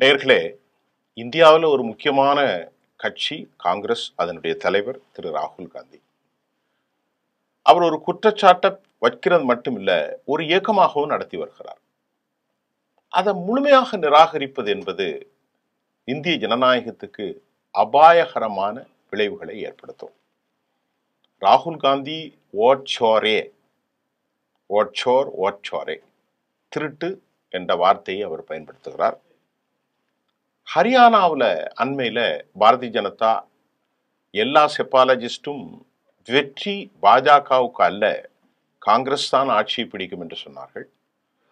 நேயர்களே, இந்தியாவில் ஒரு முக்கியமான கட்சி காங்கிரஸ். அதனுடைய தலைவர் திரு ராகுல் காந்தி. அவர் ஒரு குற்றச்சாட்டை வைக்கிறது மட்டுமில்ல, ஒரு இயக்கமாகவும் நடத்தி வருகிறார். அதை முழுமையாக நிராகரிப்பது என்பது இந்திய ஜனநாயகத்துக்கு அபாயகரமான விளைவுகளை ஏற்படுத்தும். ராகுல் காந்தி ஓட்சோரே ஓட்சோரே திருட்டு என்ற வார்த்தையை அவர் பயன்படுத்துகிறார். ஹரியானாவில் அண்மையில் பாரதிய ஜனதா எல்லா செப்பாலஜிஸ்டும் வெற்றி பாஜகவுக்கு அல்ல, காங்கிரஸ் தான் ஆட்சியை பிடிக்கும் என்று சொன்னார்கள்.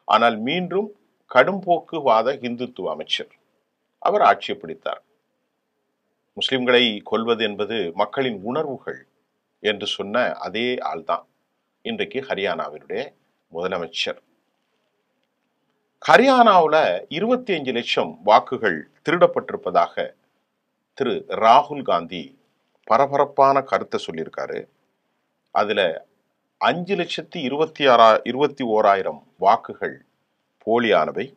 ஆனால் மீண்டும் கடும்போக்குவாத இந்துத்துவ அமைச்சர் அவர் ஆட்சியை பிடித்தார். முஸ்லிம்களை கொல்வது என்பது மக்களின் உணர்வுகள் என்று சொன்ன அதே ஆள்தான் இன்றைக்கு ஹரியானாவினுடைய முதலமைச்சர். ஹரியானாவில் 25 லட்சம் வாக்குகள் திருடப்பட்டிருப்பதாக திரு ராகுல் காந்தி பரபரப்பான கருத்தை சொல்லியிருக்காரு. அதுல 5,21,000 வாக்குகள் போலியானவை,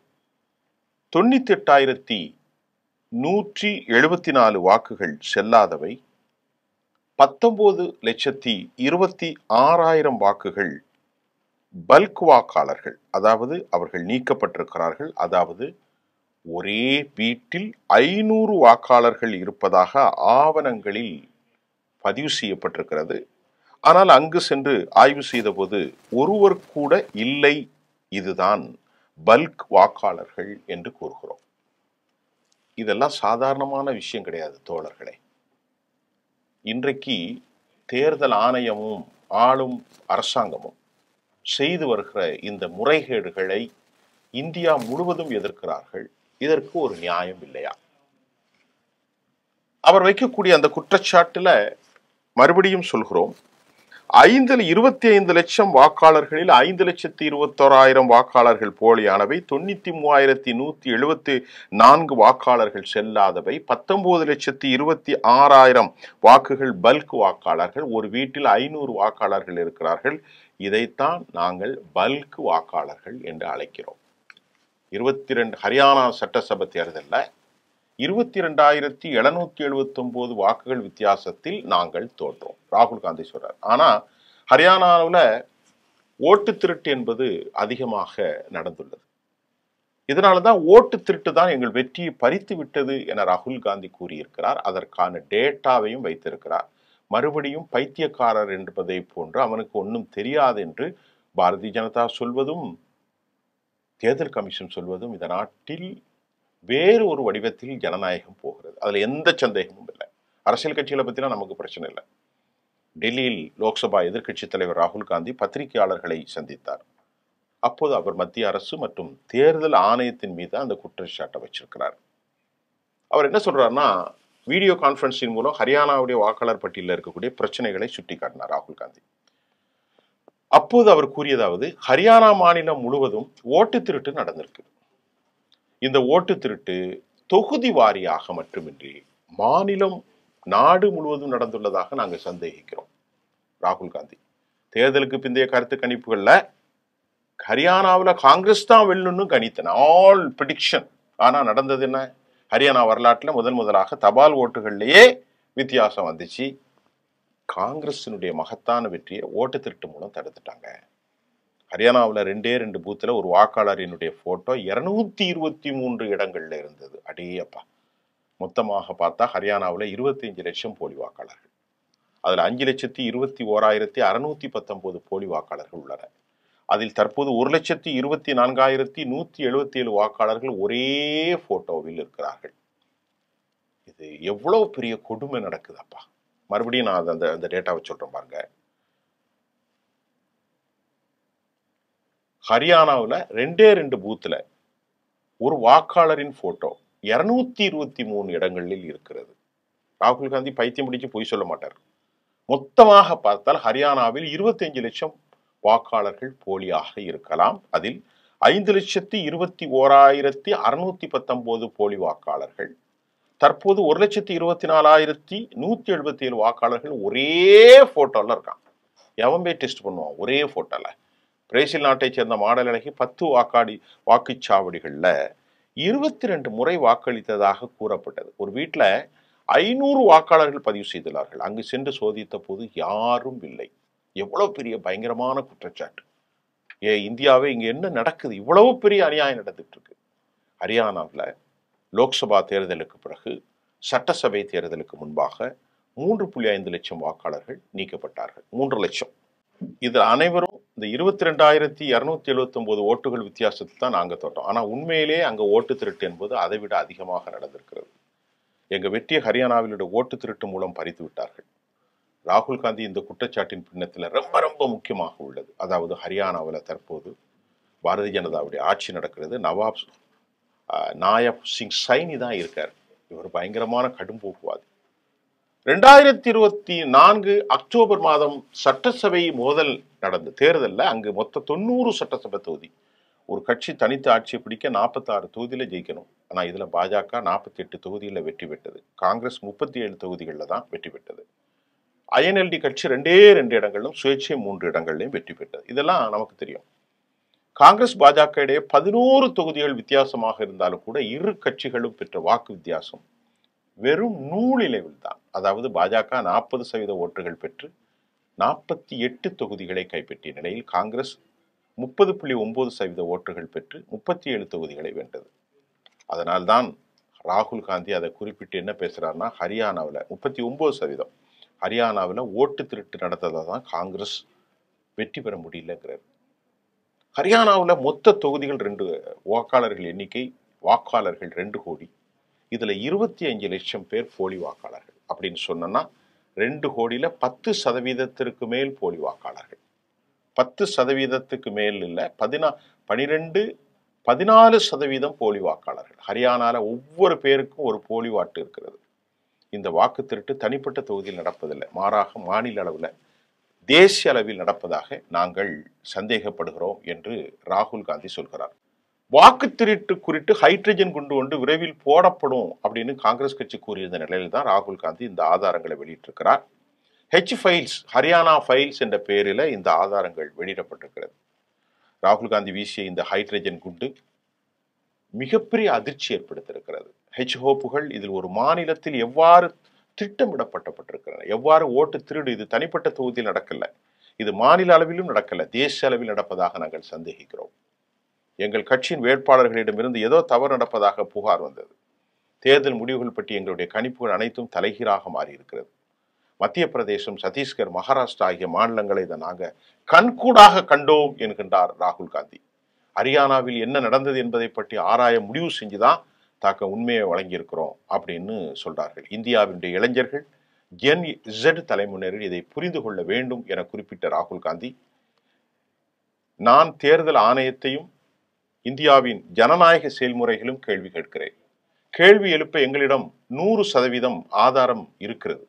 98,174 வாக்குகள் செல்லாதவை, 19,26,000 வாக்குகள் பல்க் வாக்காளர்கள், அதாவது அவர்கள் நீக்கப்பட்டிருக்கிறார்கள். அதாவது ஒரே வீட்டில் 500 வாக்காளர்கள் இருப்பதாக ஆவணங்களில் பதிவு செய்யப்பட்டிருக்கிறது. ஆனால் அங்கு சென்று ஆய்வு செய்த போது ஒருவர் கூட இல்லை, இதுதான் பல்க் வாக்காளர்கள் என்று கூறுகிறோம். இதெல்லாம் சாதாரணமான விஷயம் கிடையாது தோழர்களே. இன்றைக்கு தேர்தல் ஆணையமும் ஆளும் அரசாங்கமும் செய்து வருகிற இந்த முறைகேடுகளை இந்தியா முழுவதும் எதிர்க்கிறார்கள். இதற்கு ஒரு நியாயம் இல்லையா? அவர் வைக்கக்கூடிய அந்த குற்றச்சாட்டுல மறுபடியும் சொல்கிறோம், 25 லட்சம் வாக்காளர்களில் 5,21,000 வாக்காளர்கள் போலியானவை, 93,174 வாக்காளர்கள் செல்லாதவை, 19,26,000 வாக்குகள் பல்க் வாக்காளர்கள், ஒரு வீட்டில் 500 வாக்காளர்கள் இருக்கிறார்கள். இதைத்தான் நாங்கள் பல்க் வாக்காளர்கள் என்று அழைக்கிறோம். 22 ஹரியானா சட்டசபை தேர்தலில் 22,779 வாக்குகள் வித்தியாசத்தில் நாங்கள் தோற்றோம், ராகுல் காந்தி சொல்றார். ஆனா ஹரியானாவில் ஓட்டு திருட்டு என்பது அதிகமாக நடந்துள்ளது. இதனாலதான் ஓட்டு திருட்டு தான் எங்கள் வெற்றியை பறித்து விட்டது என ராகுல் காந்தி கூறியிருக்கிறார். அதற்கான டேட்டாவையும் வைத்திருக்கிறார். மறுபடியும் பைத்தியக்காரர் என்பதை போன்று அவனுக்கு ஒன்றும் தெரியாது என்று பாரதிய ஜனதா சொல்வதும் தேர்தல் கமிஷன் சொல்வதும் இந்த நாட்டில் வேறு ஒரு வடிவத்தில் ஜனநாயகம் போகிறது. அதுல எந்த சந்தேகமும் இல்லை. அரசியல் கட்சிகளை பத்திலாம் நமக்கு பிரச்சனை இல்லை. டெல்லியில் லோக்சபா எதிர்க்கட்சி தலைவர் ராகுல் காந்தி பத்திரிகையாளர்களை சந்தித்தார். அப்போது அவர் மத்திய அரசு மற்றும் தேர்தல் ஆணையத்தின் மீது அந்த குற்றச்சாட்டை வச்சிருக்கிறார். அவர் என்ன சொல்றாருன்னா, வீடியோ கான்பரன்சின் மூலம் ஹரியானாவுடைய வாக்காளர் பட்டியலில் இருக்கக்கூடிய பிரச்சனைகளை சுட்டி காட்டினார் ராகுல் காந்தி. அப்போது அவர் கூறியதாவது, ஹரியானா மாநிலம் முழுவதும் ஓட்டு திருட்டு நடந்திருக்கு. இந்த ஓட்டு திருட்டு தொகுதி வாரியாக மட்டுமின்றி மாநிலம் நாடு முழுவதும் நடந்துள்ளதாக நாங்கள் சந்தேகிக்கிறோம். ராகுல் காந்தி தேர்தலுக்கு பிந்தைய கருத்து கணிப்புகள்ல ஹரியானாவில் காங்கிரஸ் தான் வெல்லுன்னு கணித்தன, ஆல் பிரிடிக்ஷன். ஆனா நடந்தது என்ன? ஹரியானா வரலாற்றில் முதலாக தபால் ஓட்டுகள்லயே வித்தியாசம் வந்துச்சு. காங்கிரசினுடைய மகத்தான வெற்றியை ஓட்டு திருட்டு மூலம் தடுத்துட்டாங்க. ஹரியானாவில் 2 பூத்துல ஒரு வாக்காளரினுடைய போட்டோ 223 இடங்கள்ல இருந்தது. அடேயப்பா! மொத்தமாக பார்த்தா ஹரியானாவில் 25 லட்சம் போலி வாக்காளர்கள். அதுல 5,21,619 போலி வாக்காளர்கள் உள்ளனர். அதில் தற்போது 1,24,177 வாக்காளர்கள் ஒரே போட்டோவில் இருக்கிறார்கள். இது எவ்வளவு பெரிய கொடுமை நடக்குதப்பா! மறுபடியும் நான் அந்த டேட்டாவை சொல்றேன் பாருங்க. ஹரியானாவில் 2 பூத்துல ஒரு வாக்காளரின் போட்டோ 223 இடங்களில் இருக்கிறது. ராகுல் காந்தி பைத்தியம் பிடிச்சு பொய் சொல்ல மாட்டார். மொத்தமாக பார்த்தால் ஹரியானாவில் 25 லட்சம் வாக்காளர்கள் போலியாக இருக்கலாம். அதில் 5,21,619 போலி வாக்காளர்கள், தற்போது 1,24,177 வாக்காளர்கள் ஒரே போட்டோல இருக்கான். எவன் போய் டெஸ்ட் பண்ணுவான் ஒரே போட்டோல? பிரேசில் நாட்டை சேர்ந்த மாடல் அழகி 10 வாக்குச்சாவடிகள்ல 22 முறை வாக்களித்ததாக கூறப்பட்டது. ஒரு வீட்டில் 500 வாக்காளர்கள் பதிவு செய்துள்ளார்கள். அங்கு சென்று சோதித்த போது யாரும் இல்லை. எவ்வளவு பெரிய பயங்கரமான குற்றச்சாட்டு! இந்தியாவே இங்க என்ன நடக்குது? இவ்வளவு பெரிய அநியாயம் நடந்துட்டு இருக்கு. ஹரியானாவில் லோக்சபா தேர்தலுக்கு பிறகு சட்டசபை தேர்தலுக்கு முன்பாக 3.5 லட்சம் வாக்காளர்கள் நீக்கப்பட்டார்கள். 3 லட்சம். இதில் அனைவரும் இந்த 22,279 ஓட்டுகள் வித்தியாசத்தில் தான் நாங்கள் தோட்டோம். ஆனால் உண்மையிலே அங்கே ஓட்டு திருட்டு என்பது அதை விட அதிகமாக நடந்திருக்கிறது. எங்க வெற்றியை ஹரியானாவிலுடைய ஓட்டு திருட்டு மூலம் பறித்து விட்டார்கள். ராகுல் காந்தி இந்த குற்றச்சாட்டின் பின்னத்தில் ரொம்ப ரொம்ப முக்கியமாக உள்ளது. அதாவது ஹரியானாவில் தற்போது பாரதிய ஜனதாவுடைய ஆட்சி நடக்கிறது. நாயப் சிங் சைனி தான் இருக்கார். இவர் பயங்கரமான கடும்போக்குவாதி. 2024 அக்டோபர் மாதம் சட்டசபை மோதல் நடந்த தேர்தலில் அங்கு மொத்த 90 சட்டசபை தொகுதி. ஒரு கட்சி தனித்து ஆட்சியை பிடிக்க 46 தொகுதியில் ஜெயிக்கணும். ஆனால் இதில் பாஜக 48 தொகுதியில் வெற்றி பெற்றது. காங்கிரஸ் 37 தொகுதிகளில் தான் வெற்றி பெற்றது. INLD கட்சி 2 இடங்களிலும், சுயேட்சை 3 இடங்களிலும் வெற்றி பெற்றது. இதெல்லாம் நமக்கு தெரியும். காங்கிரஸ் பாஜக இடையே 11 தொகுதிகள் வித்தியாசமாக இருந்தாலும் கூட இரு கட்சிகளும் பெற்ற வாக்கு வித்தியாசம் வெறும் நூலிலைவில் தான். அதாவது பாஜக 40% ஓட்டுகள் பெற்று 48 தொகுதிகளை கைப்பற்றிய நிலையில் காங்கிரஸ் 30.9% ஓட்டுகள் பெற்று 37 தொகுதிகளை வென்றது. அதனால்தான் ராகுல் காந்தி அதை குறிப்பிட்டு என்ன பேசுறாருன்னா, ஹரியானாவில் 39%, ஹரியானாவில் ஓட்டு திருட்டு நடந்ததை தான் காங்கிரஸ் வெற்றி பெற முடியலங்கிறார். ஹரியானாவில் மொத்த தொகுதிகள் 2 வாக்காளர்கள் எண்ணிக்கை, வாக்காளர்கள் 2 கோடி. இதுல 25 லட்சம் பேர் போலி வாக்காளர்கள். அப்படின்னு சொன்னா 2 கோடியில 10% மேல் போலி வாக்காளர்கள். 10% மேல் இல்ல, 14% போலி வாக்காளர்கள். ஹரியானால ஒவ்வொரு பேருக்கும் ஒரு போலி வாட்டு இருக்கிறது. இந்த வாக்கு திருட்டு தனிப்பட்ட தொகுதியில் நடப்பதில்லை, மாறாக மாநில அளவில், தேசிய அளவில் நடப்பதாக நாங்கள் சந்தேகப்படுகிறோம் என்று ராகுல் காந்தி சொல்கிறார். வாக்கு திருட்டு குறித்து ஹைட்ரஜன் குண்டு ஒன்று விரைவில் போடப்படும் அப்படின்னு காங்கிரஸ் கட்சி கூறியிருந்த நிலையில் தான் ராகுல் காந்தி இந்த ஆதாரங்களை வெளியிட்டிருக்கிறார். ஃபைல்ஸ், ஹரியானா ஃபைல்ஸ் என்ற பெயரில் இந்த ஆதாரங்கள் வெளியிடப்பட்டிருக்கிறது. ராகுல் காந்தி வீசிய இந்த ஹைட்ரஜன் குண்டு மிகப்பெரிய அதிர்ச்சி ஏற்படுத்தியிருக்கிறது. ஹோப்புகள் இதில் ஒரு மாநிலத்தில் எவ்வாறு திட்டமிடப்பட்டிருக்கின்றன, எவ்வாறு ஓட்டு திருடு, இது தனிப்பட்ட தொகுதியில் நடக்கல, இது மாநில அளவிலும் நடக்கல, தேசிய அளவில் நடப்பதாக நாங்கள் சந்தேகிக்கிறோம். எங்கள் கட்சியின் வேட்பாளர்களிடமிருந்து ஏதோ தவறு நடப்பதாக புகார் வந்தது. தேர்தல் முடிவுகள் பற்றி எங்களுடைய கணிப்புகள் அனைத்தும் தலைகீழாக மாறியிருக்கிறது. மத்திய பிரதேசம், சத்தீஸ்கர், மகாராஷ்டிரா ஆகிய மாநிலங்களை இதை நாங்கள் கண்கூடாக கண்டோம் என்கின்றார் ராகுல் காந்தி. ஹரியானாவில் என்ன நடந்தது என்பதை பற்றி ஆராய முடிவு செஞ்சுதான் தாக்க உண்மையை வழங்கியிருக்கிறோம் அப்படின்னு சொல்றார்கள். இந்தியாவினுடைய இளைஞர்கள், ஜென் Z தலைமுறையினர் இதை புரிந்து கொள்ள வேண்டும் என குறிப்பிட்ட ராகுல் காந்தி, நான் தேர்தல் ஆணையத்தையும் இந்தியாவின் ஜனநாயக செயல்முறைகளும் கேள்வி கேட்கிறேன். கேள்வி எழுப்ப எங்களிடம் 100% ஆதாரம் இருக்கிறது.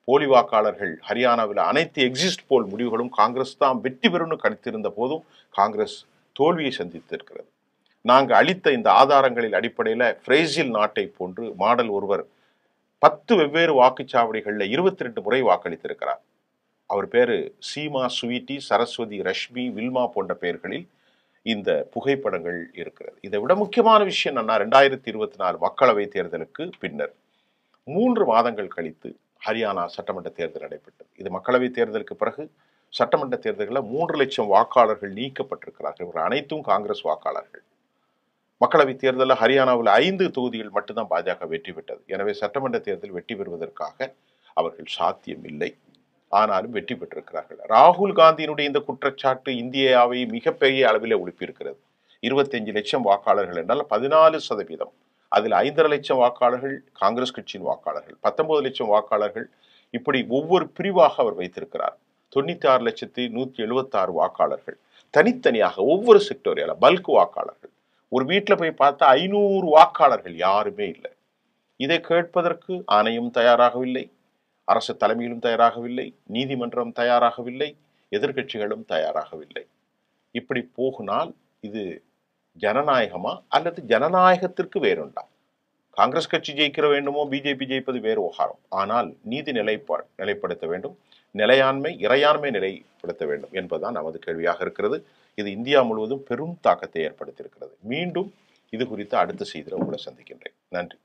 போலி வாக்காளர்கள் ஹரியானாவில் அனைத்து எக்ஸிஸ்ட் போல் முடிவுகளும் காங்கிரஸ் தான் வெற்றி பெறும்னு கணித்திருந்த போதும் காங்கிரஸ் தோல்வியை சந்தித்திருக்கிறது. நாங்கள் அளித்த இந்த ஆதாரங்களின் அடிப்படையில் பிரேசில் நாட்டை போன்று மாடல் ஒருவர் 10 வெவ்வேறு வாக்குச்சாவடிகளில் 22 முறை வாக்களித்திருக்கிறார். அவர் பேரு சீமா சுவீட்டி, சரஸ்வதி, ரஷ்மி, வில்மா போன்ற பெயர்களில் இந்த புகைப்படங்கள் இருக்கிறது. இதை விட முக்கியமான விஷயம் என்னன்னா, 2024 மக்களவை தேர்தலுக்கு பின்னர் 3 மாதங்கள் கழித்து ஹரியானா சட்டமன்ற தேர்தல் நடைபெற்றது. இது மக்களவை தேர்தலுக்கு பிறகு சட்டமன்ற தேர்தல்களில் 3 லட்சம் வாக்காளர்கள் நீக்கப்பட்டிருக்கிறார்கள். இவர்கள் அனைத்தும் காங்கிரஸ் வாக்காளர்கள். மக்களவை தேர்தலில் ஹரியானாவில் 5 தொகுதிகள் மட்டும்தான் பாஜக வெற்றி பெற்றது. எனவே சட்டமன்ற தேர்தல் வெற்றி பெறுவதற்காக அவர்கள் சாத்தியம் இல்லை. ஆனாலும் வெற்றி பெற்றிருக்கிறார்கள். ராகுல் காந்தியினுடைய இந்த குற்றச்சாட்டு இந்தியாவை மிகப்பெரிய அளவில் ஒழுப்பியிருக்கிறது. 25 லட்சம் வாக்காளர்கள் என்றால் 14%. அதில் 5.5 லட்சம் வாக்காளர்கள் காங்கிரஸ் கட்சியின் வாக்காளர்கள், 19 லட்சம் வாக்காளர்கள், இப்படி ஒவ்வொரு பிரிவாக அவர் வைத்திருக்கிறார். 96,176 வாக்காளர்கள் தனித்தனியாக ஒவ்வொரு செக்டோரியால பல்க் வாக்காளர்கள். ஒரு வீட்டில் போய் பார்த்தா 500 வாக்காளர்கள் யாருமே இல்லை. இதை கேட்பதற்கு ஆணையம் தயாராகவில்லை, அரசு தலைமையிலும் தயாராகவில்லை, நீதிமன்றம் தயாராகவில்லை, எதிர்கட்சிகளும் தயாராகவில்லை. இப்படி போகினால் இது ஜனநாயகமா அல்லது ஜனநாயகத்திற்கு வேறுண்டா? காங்கிரஸ் கட்சி ஜெயிக்கிற வேண்டுமோ, பிஜேபி ஜெயிப்பது வேறு விவகாரம். ஆனால் நீதி நிலைப்படுத்த வேண்டும், நிலையாண்மை, இறையாண்மை நிலைப்படுத்த வேண்டும் என்பதுதான் நமது கேள்வியாக இருக்கிறது. இது இந்தியா முழுவதும் பெரும் தாக்கத்தை ஏற்படுத்தியிருக்கிறது. மீண்டும் இது குறித்து அடுத்த செய்தியில் உங்களை சந்திக்கின்றேன். நன்றி.